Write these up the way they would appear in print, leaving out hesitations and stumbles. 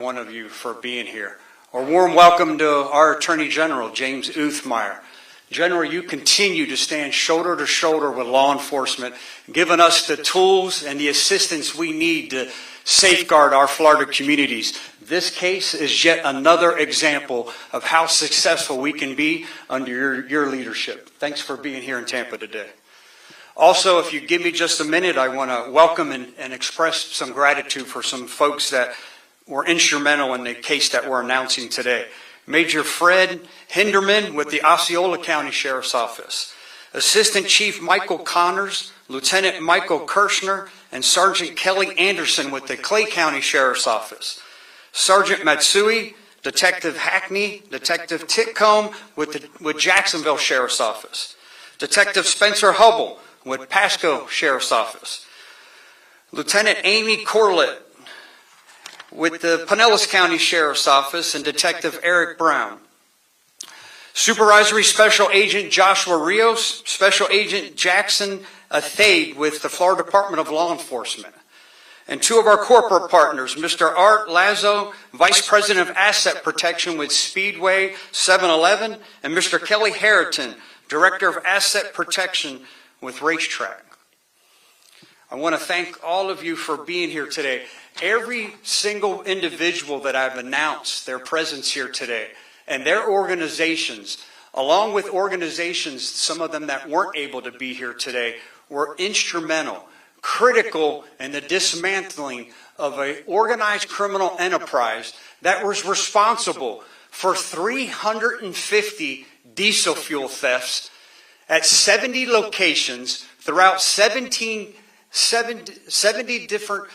One of you for being here. A warm welcome to our Attorney General, James Uthmeier. General, you continue to stand shoulder to shoulder with law enforcement, giving us the tools and the assistance we need to safeguard our Florida communities. This case is yet another example of how successful we can be under your leadership. Thanks for being here in Tampa today. Also, if you give me just a minute, I want to welcome and express some gratitude for some folks that were instrumental in the case that we're announcing today. Major Fred Hinderman with the Osceola County Sheriff's Office, Assistant Chief Michael Connors, Lieutenant Michael Kirshner, and Sergeant Kelly Anderson with the Clay County Sheriff's Office, Sergeant Matsui, Detective Hackney, Detective Titcomb with Jacksonville Sheriff's Office, Detective Spencer Hubble with Pasco Sheriff's Office, Lieutenant Amy Corlett with the Pinellas County Sheriff's Office, and Detective Eric Brown. Supervisory Special Agent Joshua Rios, Special Agent Jackson Athade with the Florida Department of Law Enforcement. And two of our corporate partners, Mr. Art Lazo, Vice President of Asset Protection with Speedway 7-Eleven, and Mr. Kelly Harrington, Director of Asset Protection with Racetrack. I want to thank all of you for being here today. Every single individual that I've announced their presence here today, and their organizations, along with organizations, some of them that weren't able to be here today, were instrumental, critical in the dismantling of an organized criminal enterprise that was responsible for 350 diesel fuel thefts at 70 locations throughout 70 different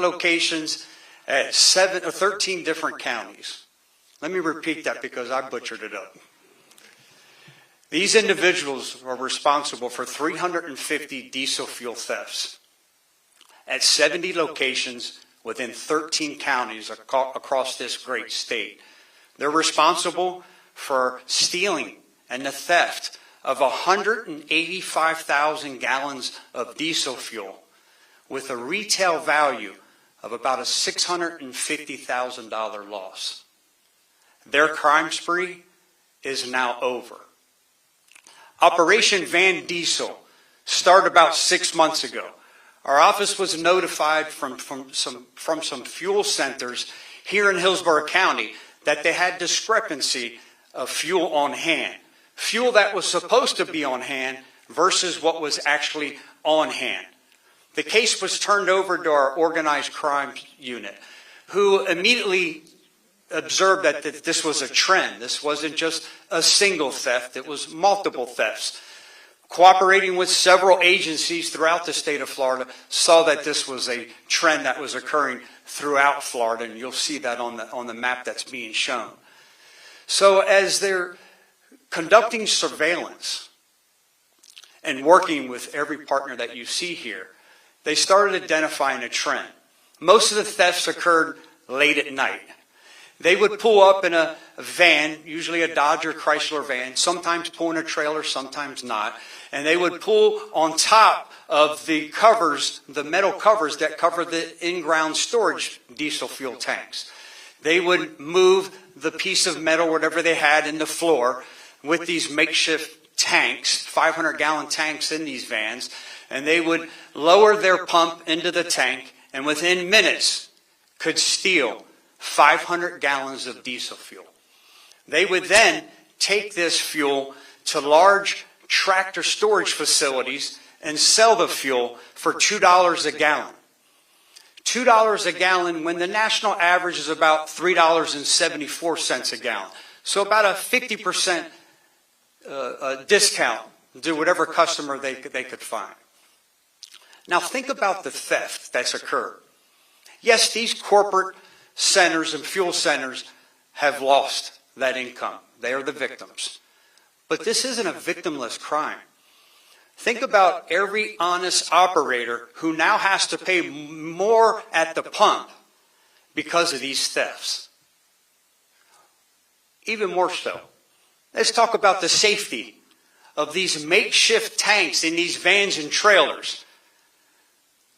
locations at 13 different counties. Let me repeat that because I butchered it up. These individuals are responsible for 350 diesel fuel thefts at 70 locations within 13 counties across this great state. They're responsible for stealing and the theft of 185,000 gallons of diesel fuel with a retail value of about a $650,000 loss. Their crime spree is now over. Operation Van Diesel started about 6 months ago. Our office was notified from some fuel centers here in Hillsborough County that they had discrepancy of fuel on hand. Fuel that was supposed to be on hand versus what was actually on hand. The case was turned over to our organized crime unit, who immediately observed that this was a trend. This wasn't just a single theft, it was multiple thefts. Cooperating with several agencies throughout the state of Florida, saw that this was a trend that was occurring throughout Florida, and you'll see that on the map that's being shown. So as they're conducting surveillance and working with every partner that you see here, they started identifying a trend. Most of the thefts occurred late at night. They would pull up in a van, usually a Dodge or Chrysler van, sometimes pulling a trailer, sometimes not, and they would pull on top of the covers, the metal covers that cover the in-ground storage diesel fuel tanks. They would move the piece of metal, whatever they had, in the floor with these makeshift tanks, 500-gallon tanks in these vans, and they would lower their pump into the tank and within minutes could steal 500 gallons of diesel fuel. They would then take this fuel to large tractor storage facilities and sell the fuel for $2 a gallon. $2 a gallon when the national average is about $3.74 a gallon. So about a 50% discount to whatever customer they could find. Now think about the theft that's occurred. Yes, these corporate centers and fuel centers have lost that income. They are the victims. But this isn't a victimless crime. Think about every honest operator who now has to pay more at the pump because of these thefts. Even more so, let's talk about the safety of these makeshift tanks in these vans and trailers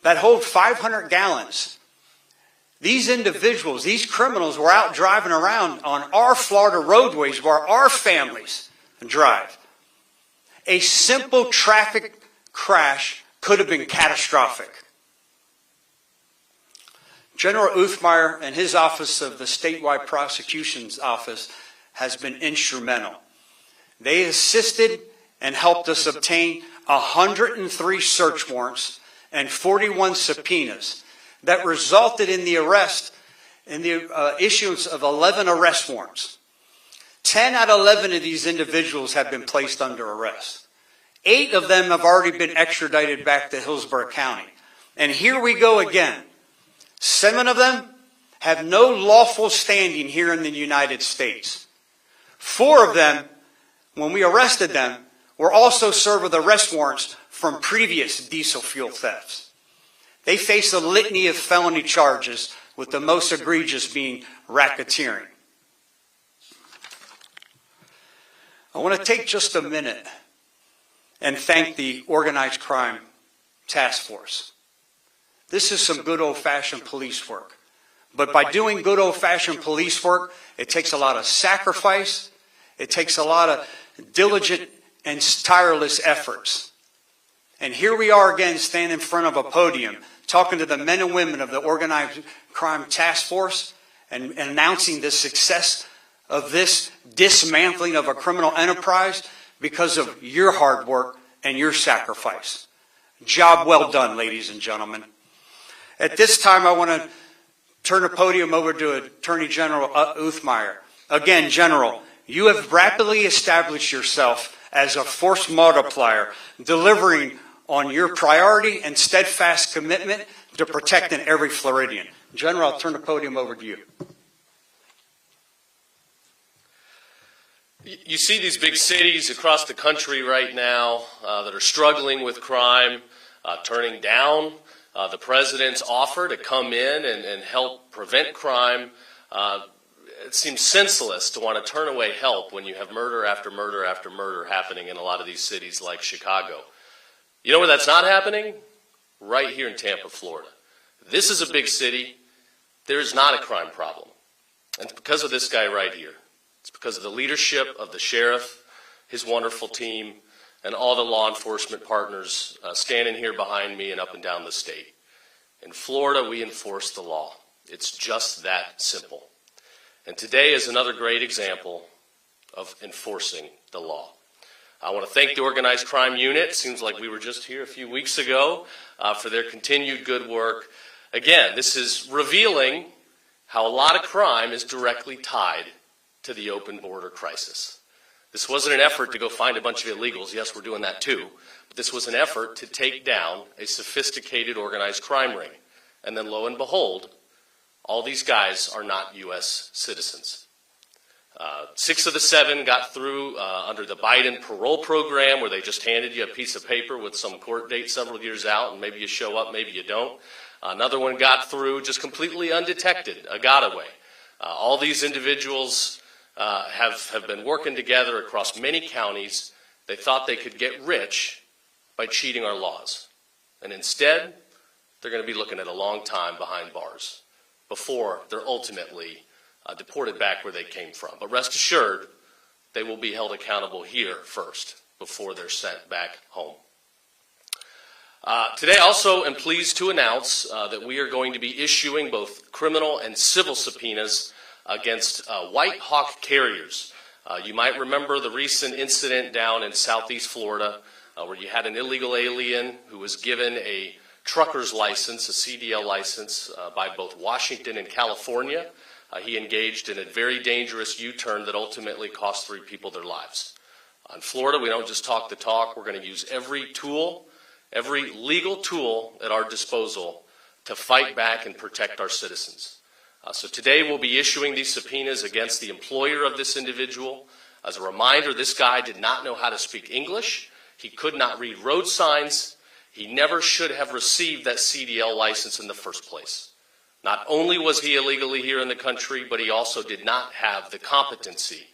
that hold 500 gallons. These individuals, these criminals were out driving around on our Florida roadways where our families drive. A simple traffic crash could have been catastrophic. General Uthmeier and his office of the statewide prosecution's office has been instrumental. They assisted and helped us obtain 103 search warrants and 41 subpoenas that resulted in the issuance of 11 arrest warrants. 10 out of 11 of these individuals have been placed under arrest. 8 of them have already been extradited back to Hillsborough County. And here we go again. 7 of them have no lawful standing here in the United States. 4 of them, when we arrested them, were also served with arrest warrants from previous diesel fuel thefts. They face a litany of felony charges, with the most egregious being racketeering. I want to take just a minute and thank the Organized Crime Task Force. This is some good old-fashioned police work. But by doing good old-fashioned police work, it takes a lot of sacrifice, it takes a lot of diligent and tireless efforts. And here we are again standing in front of a podium talking to the men and women of the Organized Crime Task Force and announcing the success of this dismantling of a criminal enterprise because of your hard work and your sacrifice. Job well done, ladies and gentlemen. At this time, I want to turn the podium over to Attorney General Uthmeier. Again, General, you have rapidly established yourself as a force multiplier, delivering on your priority and steadfast commitment to protecting every Floridian. General, I'll turn the podium over to you. You see these big cities across the country right now that are struggling with crime, turning down the president's offer to come in and help prevent crime. It seems senseless to want to turn away help when you have murder after murder after murder happening in a lot of these cities like Chicago. You know where that's not happening? Right here in Tampa, Florida. This is a big city. There is not a crime problem. And it's because of this guy right here. It's because of the leadership of the sheriff, his wonderful team, and all the law enforcement partners standing here behind me and up and down the state. In Florida, we enforce the law. It's just that simple. And today is another great example of enforcing the law. I want to thank the Organized Crime Unit. Seems like we were just here a few weeks ago for their continued good work. Again, this is revealing how a lot of crime is directly tied to the open border crisis. This wasn't an effort to go find a bunch of illegals. Yes, we're doing that too. But this was an effort to take down a sophisticated organized crime ring. And then lo and behold, all these guys are not U.S. citizens. 6 of the 7 got through under the Biden parole program, where they just handed you a piece of paper with some court date several years out, and maybe you show up, maybe you don't. Another one got through just completely undetected, a got-away. All these individuals have been working together across many counties. They thought they could get rich by cheating our laws. And instead, they're going to be looking at a long time behind bars before they're ultimately deported back where they came from. But rest assured, they will be held accountable here first before they're sent back home. Today, also, am pleased to announce that we are going to be issuing both criminal and civil subpoenas against White Hawk carriers. You might remember the recent incident down in southeast Florida where you had an illegal alien who was given a trucker's license, a CDL license, by both Washington and California. He engaged in a very dangerous U-turn that ultimately cost 3 people their lives. In Florida, we don't just talk the talk. We're going to use every tool, every legal tool at our disposal to fight back and protect our citizens. So today we'll be issuing these subpoenas against the employer of this individual. As a reminder, this guy did not know how to speak English. He could not read road signs. He never should have received that CDL license in the first place. Not only was he illegally here in the country, but he also did not have the competency,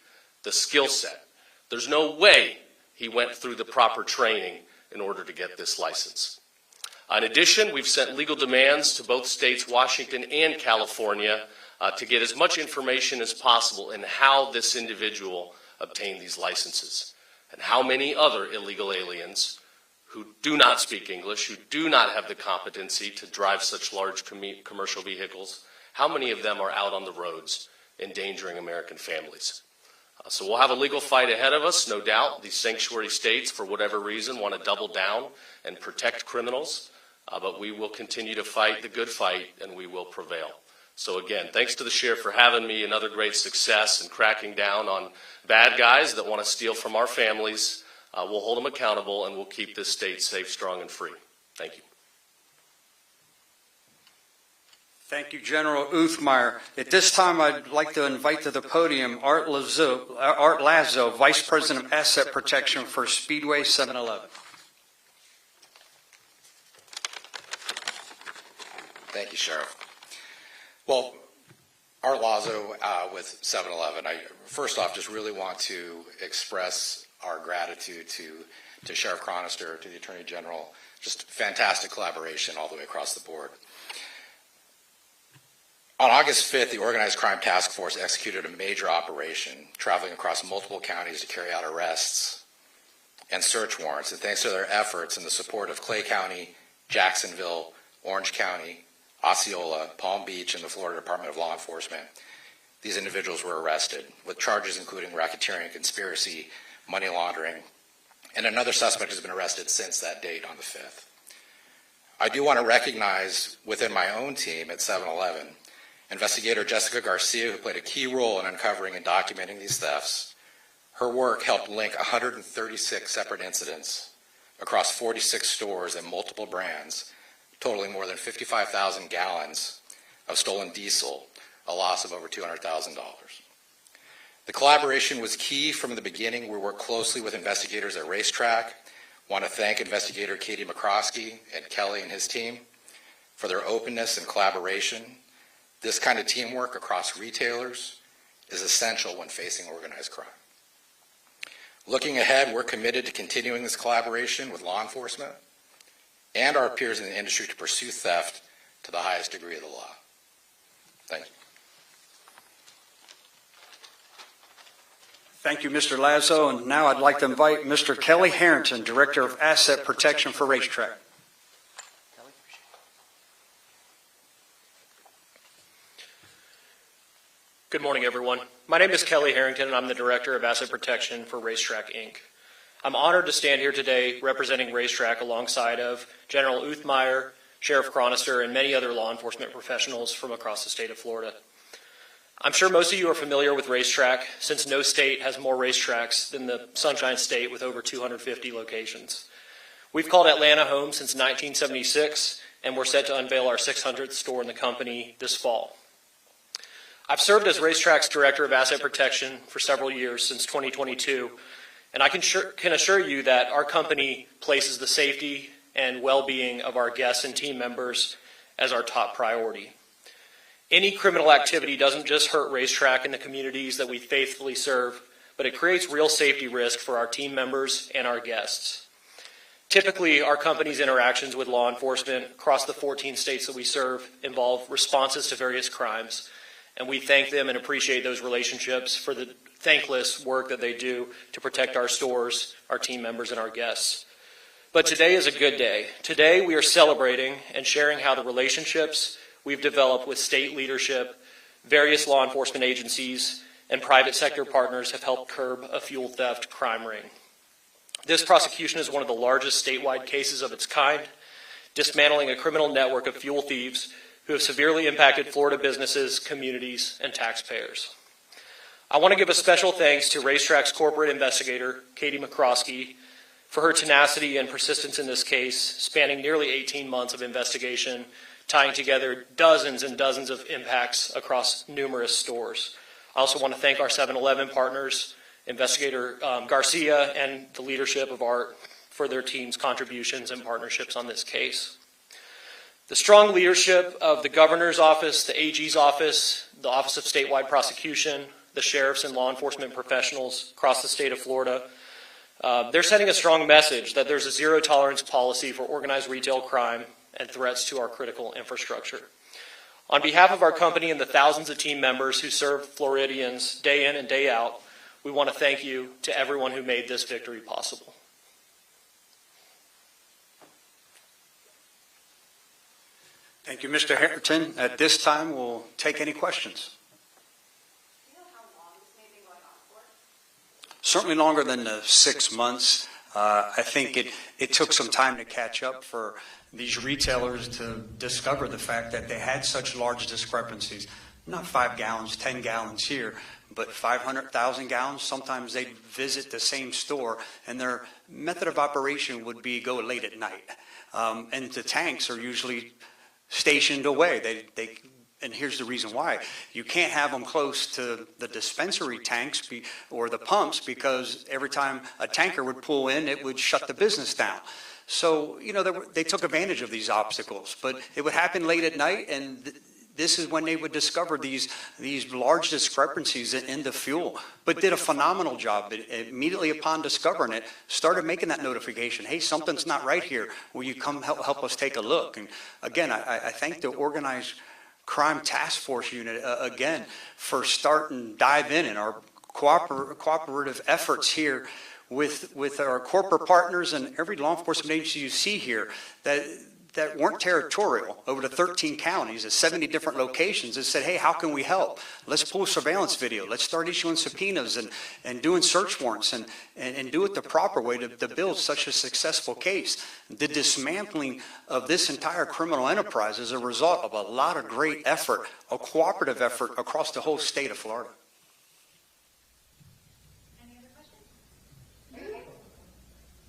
the skill set. There's no way he went through the proper training in order to get this license. In addition, we've sent legal demands to both states, Washington and California, to get as much information as possible in how this individual obtained these licenses and how many other illegal aliens who do not speak English, who do not have the competency to drive such large commercial vehicles, how many of them are out on the roads endangering American families. So we'll have a legal fight ahead of us, no doubt. These sanctuary states, for whatever reason, want to double down and protect criminals, but we will continue to fight the good fight, and we will prevail. So again, thanks to the sheriff for having me. Another great success in cracking down on bad guys that want to steal from our families. We'll hold them accountable, and we'll keep this state safe, strong, and free. Thank you. Thank you, General Uthmeier. At this time, I'd like to invite to the podium Art Lazo, Vice President of Asset Protection for Speedway 7-Eleven. Thank you, Sheriff. Well, Art Lazo with 7-Eleven. I first off just really want to express our gratitude to Sheriff Chronister, to the Attorney General. Just fantastic collaboration all the way across the board. On August 5th, the Organized Crime Task Force executed a major operation traveling across multiple counties to carry out arrests and search warrants. And thanks to their efforts and the support of Clay County, Jacksonville, Orange County, Osceola, Palm Beach, and the Florida Department of Law Enforcement, these individuals were arrested with charges including racketeering, conspiracy, money laundering, and another suspect has been arrested since that date on the 5th. I do want to recognize within my own team at 7-Eleven, Investigator Jessica Garcia, who played a key role in uncovering and documenting these thefts. Her work helped link 136 separate incidents across 46 stores and multiple brands, totaling more than 55,000 gallons of stolen diesel, a loss of over $200,000. The collaboration was key from the beginning. We worked closely with investigators at Racetrack. I want to thank Investigator Katie McCroskey and Kelly and his team for their openness and collaboration. This kind of teamwork across retailers is essential when facing organized crime. Looking ahead, we're committed to continuing this collaboration with law enforcement and our peers in the industry to pursue theft to the highest degree of the law. Thank you. Thank you, Mr. Lazo. And now I'd like to invite Mr. Kelly Harrington, Director of Asset Protection for Racetrack. Good morning, everyone. My name is Kelly Harrington, and I'm the Director of Asset Protection for Racetrack, Inc. I'm honored to stand here today representing Racetrack alongside of General Uthmeier, Sheriff Chronister, and many other law enforcement professionals from across the state of Florida. I'm sure most of you are familiar with Racetrack, since no state has more racetracks than the Sunshine State with over 250 locations. We've called Atlanta home since 1976, and we're set to unveil our 600th store in the company this fall. I've served as Racetrack's Director of Asset Protection for several years, since 2022, and I can assure you that our company places the safety and well-being of our guests and team members as our top priority. Any criminal activity doesn't just hurt Racetrack and the communities that we faithfully serve, but it creates real safety risk for our team members and our guests. Typically, our company's interactions with law enforcement across the 14 states that we serve involve responses to various crimes, and we thank them and appreciate those relationships for the thankless work that they do to protect our stores, our team members, and our guests. But today is a good day. Today we are celebrating and sharing how the relationships we've developed with state leadership, various law enforcement agencies, and private sector partners have helped curb a fuel theft crime ring. This prosecution is one of the largest statewide cases of its kind, dismantling a criminal network of fuel thieves who have severely impacted Florida businesses, communities, and taxpayers. I want to give a special thanks to Racetrack's corporate investigator, Katie McCroskey, for her tenacity and persistence in this case, spanning nearly 18 months of investigation, tying together dozens and dozens of impacts across numerous stores. I also want to thank our 7-Eleven partners, Investigator Garcia, and the leadership of Art for their team's contributions and partnerships on this case. The strong leadership of the Governor's Office, the AG's Office, the Office of Statewide Prosecution, the sheriffs and law enforcement professionals across the state of Florida, they're sending a strong message that there's a zero-tolerance policy for organized retail crime and threats to our critical infrastructure. On behalf of our company and the thousands of team members who serve Floridians day in and day out, we want to thank you to everyone who made this victory possible. Thank you, Mr. Harrington. At this time, we'll take any questions. Do you know how long this may be going on for? Certainly longer than the 6 months. I think it took some time to catch up for these retailers to discover the fact that they had such large discrepancies. Not 5 gallons, 10 gallons here, but 500,000 gallons. Sometimes they'd visit the same store, and their method of operation would be go late at night. And the tanks are usually stationed away. And here's the reason why. You can't have them close to the dispensary tanks or the pumps, because every time a tanker would pull in, it would shut the business down. So, they took advantage of these obstacles. But it would happen late at night, and this is when they would discover these large discrepancies in the fuel, but did a phenomenal job. Immediately upon discovering it, started making that notification. Hey, something's not right here. Will you come help us take a look? And again, I thank the Organized Crime Task Force Unit, again, for starting dive in our cooperative efforts here with our corporate partners and every law enforcement agency you see here that weren't territorial over the 13 counties at 70 different locations and said, hey, how can we help? Let's pull surveillance video. Let's start issuing subpoenas and doing search warrants and do it the proper way to build such a successful case. The dismantling of this entire criminal enterprise is a result of a lot of great effort, a cooperative effort across the whole state of Florida. Any other questions?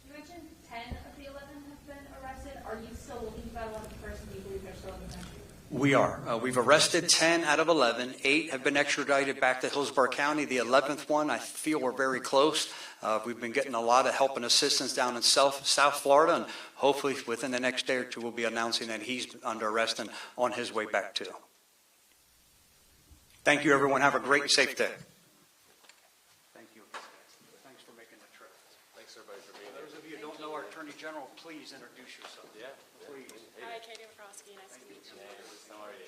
You mentioned 10 of the 11 have been arrested. Are you still looking for that 11th person? Do you believe they're still in the country? We are. We've arrested 10 out of 11. 8 have been extradited back to Hillsborough County. The 11th one, I feel we're very close. We've been getting a lot of help and assistance down in South Florida, and hopefully within the next day or two we'll be announcing that he's under arrest and on his way back too. Thank you, everyone. Have a great and safe day. Thank you. Thanks for making the trip. Thanks, everybody, for being here. Those of you who don't know our Attorney General, please introduce yourself. Yeah. Please. Hi, Katie Wachowski. Nice to meet you. How are you?